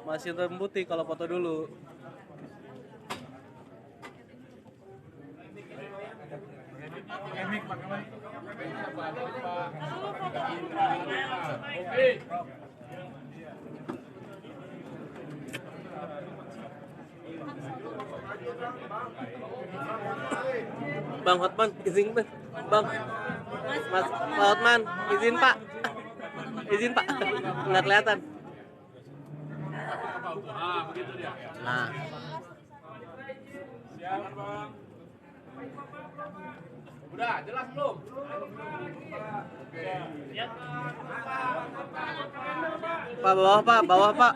masih hitam putih kalau foto dulu. Bang Hotman, izin Bang. Mas Pak Hotman, izin Pak. Izin Pak. Nggak kelihatan. Nah. Udah, jelas belum? Pak, bawah Pak.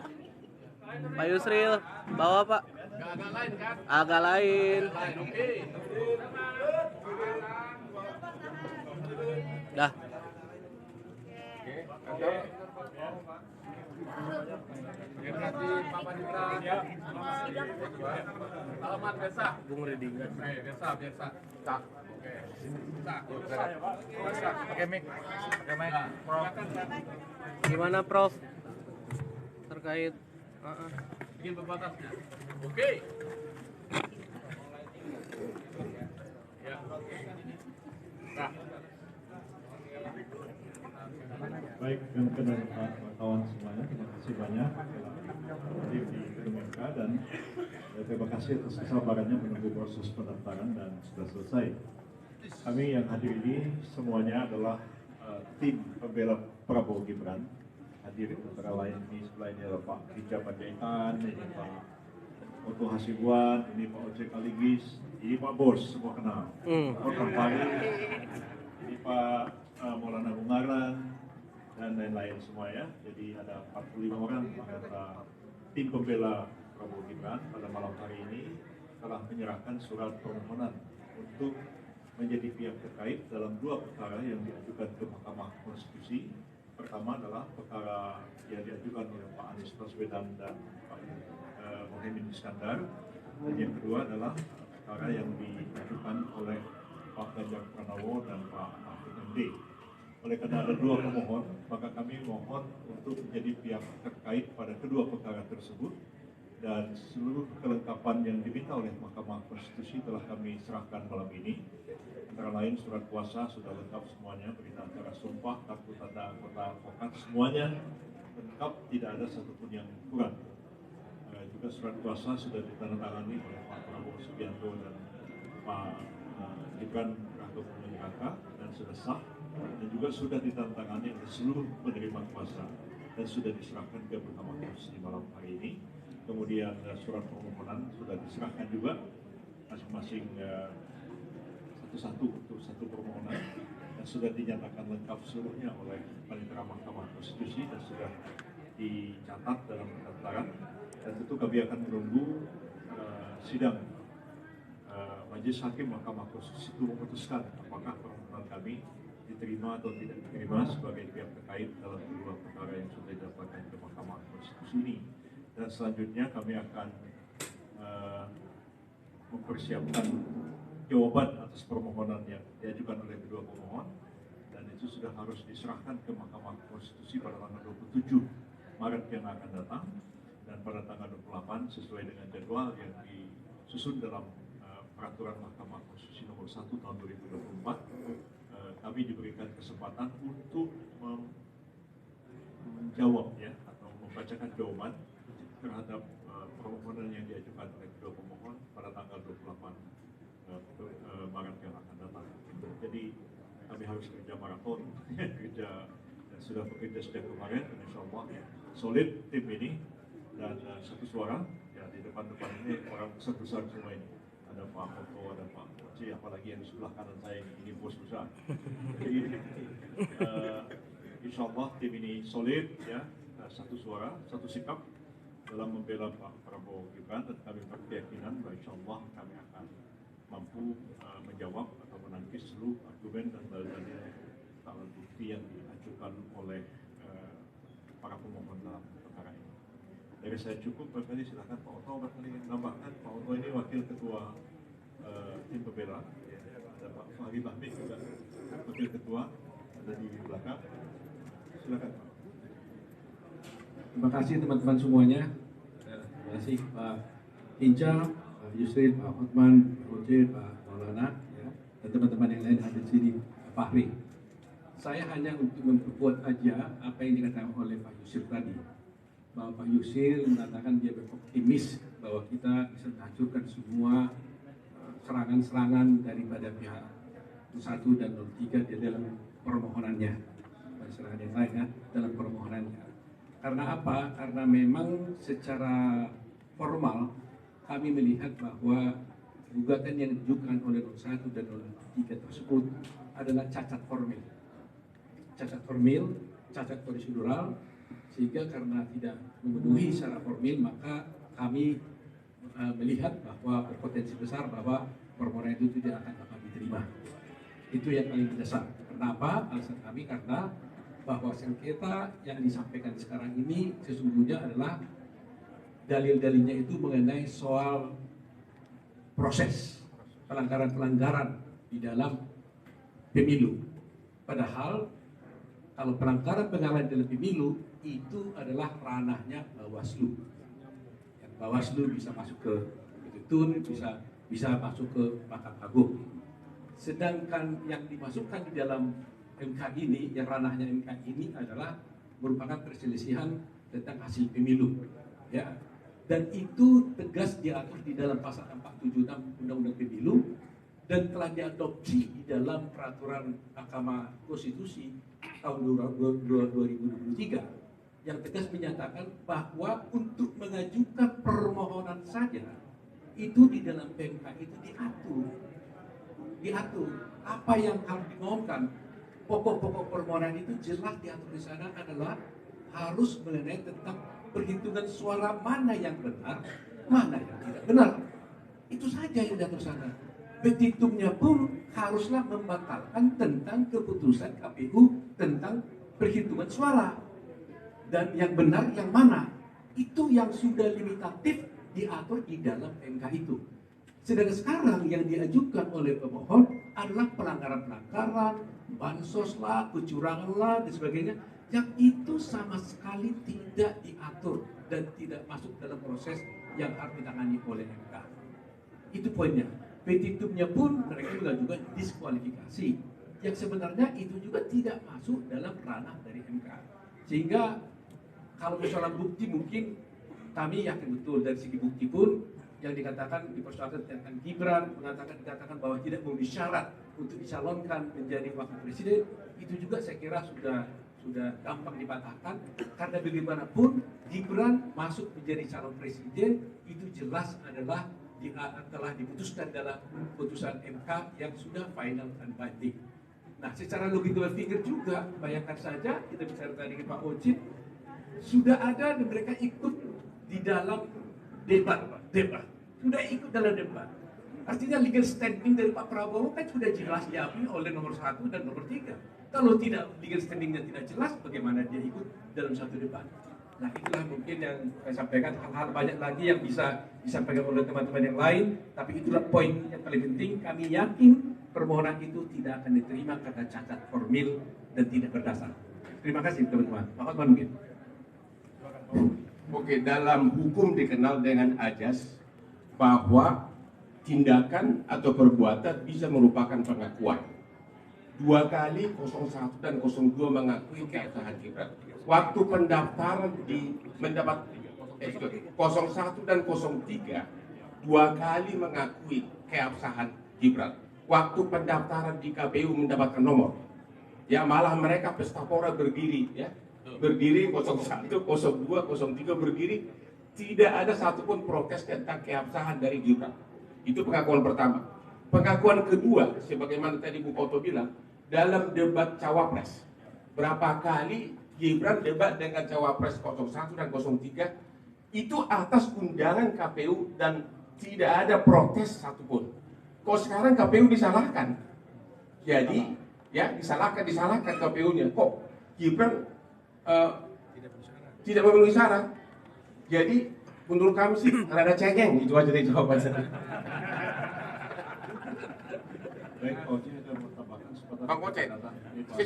Pak Yusril, bawah Pak. Agak lain kan? Agak lain. Oke. Dah. Oke. Terima kasih Pak Panitra. Alamat desa. Bung Reading. Desa. Tak. Oke. Pakai mic. Prof. Gimana Prof? Terkait Bikin pembatasnya. Oke. Ya. Nah. Baik, rekan dan kawan semuanya, terima kasih banyak hadir di gedung MK dan terima kasih atas kesabarannya menunggu proses pendaftaran dan sudah selesai. Kami yang hadir ini semuanya adalah tim pembela Prabowo Gibran. Hadir antara lain ini sebelah ini adalah Pak Bija Panjaitan, ini Pak Oto Hasibuan, ini Pak Oce Kaligis, ini Pak Bos, semua kenal. Pak Kampanye, ini Pak Maulana Bungaran, dan lain-lain semua ya. Jadi ada 45 orang anggota tim pembela Prabowo Gibran pada malam hari ini telah menyerahkan surat permohonan untuk menjadi pihak terkait dalam dua perkara yang diajukan ke Mahkamah Konstitusi. Pertama adalah perkara yang diajukan oleh Pak Anies Baswedan dan Pak Mohaimin Iskandar, dan yang kedua adalah perkara yang diajukan oleh Pak Ganjar Pranowo dan Pak Mahfud MD. Oleh karena ada dua pemohon, maka kami mohon untuk menjadi pihak terkait pada kedua perkara tersebut, dan seluruh kelengkapan yang diminta oleh Mahkamah Konstitusi telah kami serahkan malam ini. Antara lain surat kuasa sudah lengkap semuanya, berita acara sumpah, kartu tanda anggota advokat, semuanya lengkap, tidak ada satupun yang kurang. Juga surat kuasa sudah ditandatangani oleh Pak Prabowo Subianto dan Pak Gibran Raka Buming Raka dan sudah sah, dan juga sudah ditandatangani oleh seluruh penerima kuasa dan sudah diserahkan ke Mahkamah Konstitusi malam hari ini. Kemudian surat permohonan sudah diserahkan juga masing-masing satu-satu untuk satu permohonan, dan sudah dinyatakan lengkap seluruhnya oleh Panitera Mahkamah Konstitusi dan sudah dicatat dalam pendaftaran. Dan tentu kami akan menunggu sidang Majelis Hakim Mahkamah Konstitusi itu memutuskan apakah permohonan kami diterima atau tidak diterima sebagai pihak terkait dalam kedua perkara yang sudah didaftarkan ke Mahkamah Konstitusi ini. Dan selanjutnya kami akan mempersiapkan jawaban atas permohonan yang diajukan oleh kedua pemohon, dan itu sudah harus diserahkan ke Mahkamah Konstitusi pada tanggal 27 Maret yang akan datang, dan pada tanggal 28 sesuai dengan jadwal yang disusun dalam peraturan Mahkamah Konstitusi nomor 1 tahun 2024, kami diberikan kesempatan untuk menjawab ya, atau membacakan jawaban terhadap permohonan yang diajukan oleh kedua pemohon pada tanggal 28 Maret yang akan datang. Jadi kami harus kerja maraton, kerja dan sudah bekerja sejak kemarin, dan insya Allah ya, solid tim ini, dan satu suara ya, di depan-depan ini orang besar-besar semua ini. Ada Pak Oto, ada Pak Oci, apalagi yang di sebelah kanan saya ini bos besar. Jadi insya Allah tim ini solid ya, satu suara, satu sikap dalam membela Pak Prabowo Gibran, dan kami berkeyakinan bahwa insya Allah kami akan mampu menjawab atau menangkis seluruh argumen dan dalil alat bukti yang diajukan oleh para pemohon dalam perkara ini. Dari saya cukup, barangkali silakan Pak Oto barangkali menambahkan. Pak Oto ini wakil ketua tim pembela, ya, ada Pak Fahri Bahmid juga wakil ketua, ada di belakang. Silakan Pak. Terima kasih teman-teman semuanya. Terima kasih Pak Hinca, Pak Yusril, Pak Hotman, Pak Oce, Pak Maulana, ya, dan teman-teman yang lain hadir di sini, Pak Fahri. Saya hanya untuk memperkuat aja apa yang dikatakan oleh Pak Yusril tadi, bahwa Pak Yusril mengatakan dia beroptimis bahwa kita bisa menghancurkan semua serangan-serangan daripada pihak 1 dan 03 di dalam permohonannya, dan serangan yang lain ya, dalam permohonannya. Karena apa? Karena memang secara formal kami melihat bahwa gugatan yang diajukan oleh 01 dan 03 tersebut adalah cacat formil. Cacat formil, cacat prosedural, sehingga karena tidak memenuhi secara formil maka kami melihat bahwa berpotensi besar bahwa permohonan itu tidak akan dapat diterima. Itu yang paling mendasar. Kenapa? Alasan kami karena bahwa sengketa yang disampaikan sekarang ini sesungguhnya adalah dalil-dalilnya itu mengenai soal proses pelanggaran-pelanggaran di dalam pemilu. Padahal kalau pelanggaran-pelanggaran dalam pemilu itu adalah ranahnya Bawaslu. Yang Bawaslu bisa masuk ke Petun, bisa masuk ke Mahkamah Agung. Sedangkan yang dimasukkan di dalam MK ini, yang ranahnya MK ini adalah merupakan perselisihan tentang hasil pemilu, ya. Dan itu tegas diatur di dalam pasal 476 Undang-Undang Pemilu dan telah diadopsi di dalam peraturan Mahkamah Konstitusi tahun 2023 yang tegas menyatakan bahwa untuk mengajukan permohonan saja itu di dalam PMK itu diatur apa yang harus dimohonkan. Pokok-pokok permohonan itu jelas diatur di sana adalah harus mengenai tentang perhitungan suara mana yang benar, mana yang tidak benar. Itu saja yang diatur sana. Petitumnya pun haruslah membatalkan tentang keputusan KPU tentang perhitungan suara. Dan yang benar yang mana. Itu yang sudah limitatif diatur di dalam MK itu. Sedangkan sekarang yang diajukan oleh pemohon adalah pelanggaran-pelanggaran, bansos lah, kecurangan lah, dan sebagainya, yang itu sama sekali tidak diatur dan tidak masuk dalam proses yang harus ditangani oleh MK. Itu poinnya. Petitumnya pun mereka juga diskualifikasi, yang sebenarnya itu juga tidak masuk dalam ranah dari MK. Sehingga kalau misalnya bukti mungkin kami yakin betul dari segi bukti pun yang dikatakan dipersoalkan tentang Gibran dikatakan bahwa tidak memenuhi syarat untuk dicalonkan menjadi wakil presiden, itu juga saya kira sudah gampang dipatahkan karena bagaimanapun Gibran masuk menjadi calon presiden itu jelas adalah telah diputuskan dalam putusan MK yang sudah final and binding. Nah, secara logika berpikir juga bayangkan saja kita bicara tadi dengan Pak Ocit sudah ada dan mereka ikut di dalam debat, sudah ikut dalam debat. Artinya legal standing dari Pak Prabowo kan sudah jelas diakui oleh nomor 1 dan nomor 3. Kalau tidak legal standingnya tidak jelas, bagaimana dia ikut dalam satu debat? Nah, itulah mungkin yang saya sampaikan. Hal-hal banyak lagi yang bisa disampaikan oleh teman-teman yang lain, tapi itulah poin yang paling penting. Kami yakin permohonan itu tidak akan diterima karena cacat formil dan tidak berdasar. Terima kasih teman-teman. Pak Hotman mungkin. Oke, dalam hukum dikenal dengan ajas bahwa tindakan atau perbuatan bisa merupakan pengakuan. 2 kali 01 dan 02 mengakui keabsahan Gibran. Waktu pendaftaran mendapat 01 dan 03 2 kali mengakui keabsahan Gibran. Waktu pendaftaran di KPU mendapatkan nomor. Ya, malah mereka pesta pora berdiri, ya. Berdiri 01, 02, 03 berdiri, tidak ada satupun protes tentang keabsahan dari Gibran. Itu pengakuan pertama. Pengakuan kedua, sebagaimana tadi Bu Koto bilang, dalam debat cawapres, berapa kali Gibran debat dengan cawapres 01 dan 03 itu atas undangan KPU dan tidak ada protes satupun. Kok sekarang KPU disalahkan? Jadi, ya disalahkan KPU-nya. Kok Gibran tidak memenuhi syarat? Jadi menurut kami sih rada cengeng, itu aja dari jawabannya. Baik, Oce ada mau tambahkan sepatah. Bang Oce,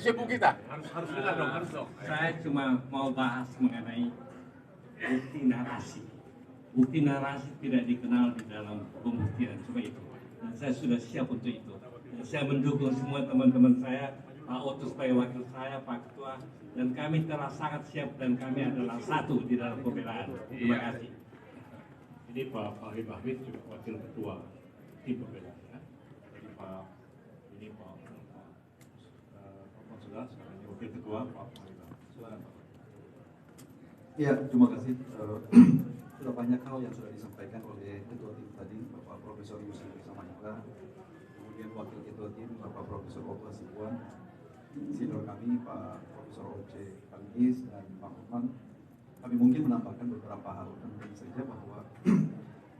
sibuk kita. Harus dong, harus dong. Saya cuma mau bahas mengenai bukti narasi. bukti narasi tidak dikenal di dalam pembuktian seperti itu. Dan saya sudah siap untuk itu. Dan saya mendukung semua teman-teman saya, Pak Oto sebagai wakil saya, Pak Ketua, dan kami telah sangat siap dan kami adalah satu di dalam pembelaan. Terima kasih. Ini Pak Fahri Bahmid juga wakil ketua tim pembela ya. Jadi Pak Konsulat sekarang ini wakil ketua Pak Fahri Bahmid. Silakan Pak. Ya, terima kasih. Sudah banyak hal yang sudah disampaikan oleh ketua tim tadi, Bapak Profesor Yusuf Samahila, kemudian wakil ketua tim Bapak Profesor Oto Hasibuan, senior kami Pak Profesor Oce Kaligis dan Pak Hotman. Kami mungkin menambahkan beberapa hal penting saja bahwa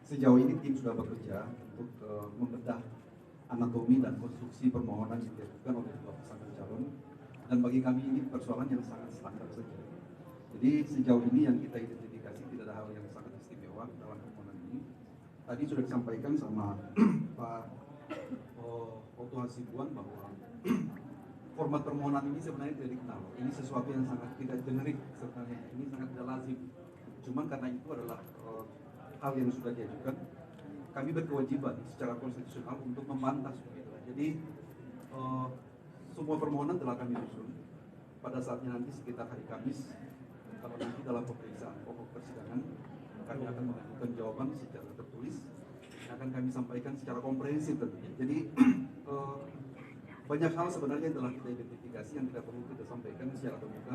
sejauh ini tim sudah bekerja untuk membedah anatomi dan konstruksi permohonan yang diajukan oleh dua pasangan calon, dan bagi kami ini persoalan yang sangat standar saja. Jadi sejauh ini yang kita identifikasi tidak ada hal yang sangat istimewa dalam permohonan ini. Tadi sudah disampaikan sama Pak Oto Hasibuan bahwa format permohonan ini sebenarnya tidak dikenal. Ini sesuatu yang sangat tidak generik sebenarnya. Ini sangat tidak lazim. Cuman karena itu adalah hal yang sudah diajukan, kami berkewajiban secara konstitusional untuk membantah semua itu. Jadi semua permohonan telah kami susun. Pada saatnya nanti sekitar hari Kamis, kalau nanti dalam pemeriksaan pokok persidangan, kami akan mengajukan jawaban secara tertulis, yang akan kami sampaikan secara komprehensif tentunya. Jadi banyak hal sebenarnya yang telah kita identifikasi yang tidak perlu kita sampaikan secara terbuka.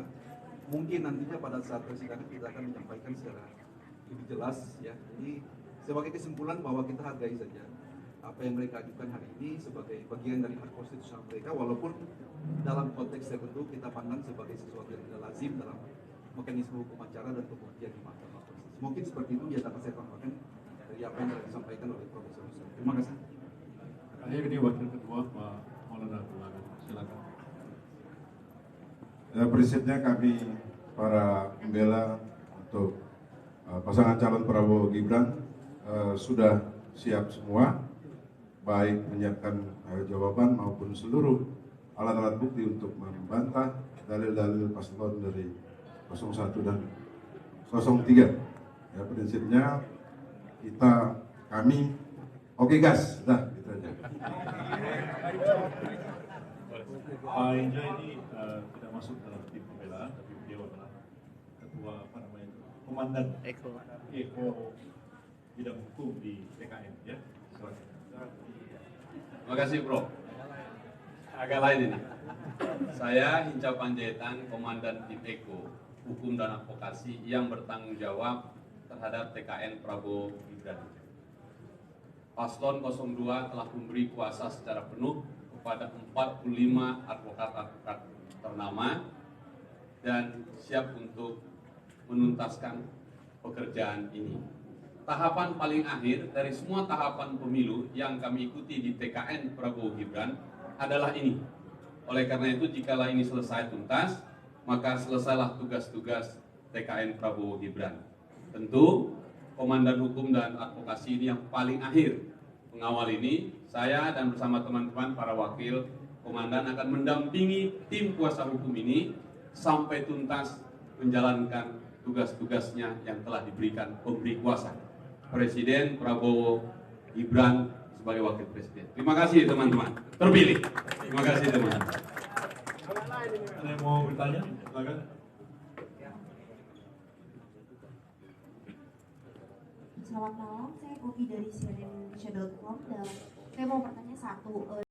Mungkin nantinya pada saat persidangan kita akan menyampaikan secara lebih jelas ya. Jadi sebagai kesimpulan bahwa kita hargai saja apa yang mereka ajukan hari ini sebagai bagian dari hak konstitusional mereka, walaupun dalam konteks tertentu kita pandang sebagai sesuatu yang tidak lazim dalam mekanisme hukum acara dan pembuktian di Mahkamah Konstitusi. Mungkin seperti itu yang dapat saya tambahkan dari apa yang telah disampaikan oleh Profesor Yusuf. Terima kasih. Akhir ini wakil ketua Pak Maulana Abdullah. Silakan. Ya, prinsipnya kami para pembela untuk pasangan calon Prabowo Gibran sudah siap semua, baik menyiapkan jawaban maupun seluruh alat-alat bukti untuk membantah dalil-dalil paslon dari 01 dan 03. Ya, prinsipnya kami oke gas, dah gitu aja. Pak Inja ini tidak masuk dalam tim pembela, tapi beliau adalah ketua komandan Eko bidang hukum di TKN ya. Terima kasih Bro. Agak lain ini. Saya Hinca Panjaitan, Komandan Tim Eko Hukum dan Advokasi yang bertanggung jawab terhadap TKN Prabowo Gibran. Paslon 02 telah memberi kuasa secara penuh kepada 45 advokat-advokat ternama dan siap untuk menuntaskan pekerjaan ini. Tahapan paling akhir dari semua tahapan pemilu yang kami ikuti di TKN Prabowo Gibran adalah ini. Oleh karena itu, jikalau ini selesai tuntas, maka selesailah tugas-tugas TKN Prabowo Gibran. Tentu, Komandan Hukum dan Advokasi ini yang paling akhir mengawal ini. Saya dan bersama teman-teman para wakil komandan akan mendampingi tim kuasa hukum ini sampai tuntas menjalankan tugas-tugasnya yang telah diberikan pemberi kuasa, Presiden Prabowo Gibran sebagai wakil presiden. Terima kasih teman-teman, terpilih. Terima kasih teman-teman. Ada yang mau bertanya? Silakan. Selamat malam, saya Kopi dari cnnindonesia.com dan saya mau bertanya satu.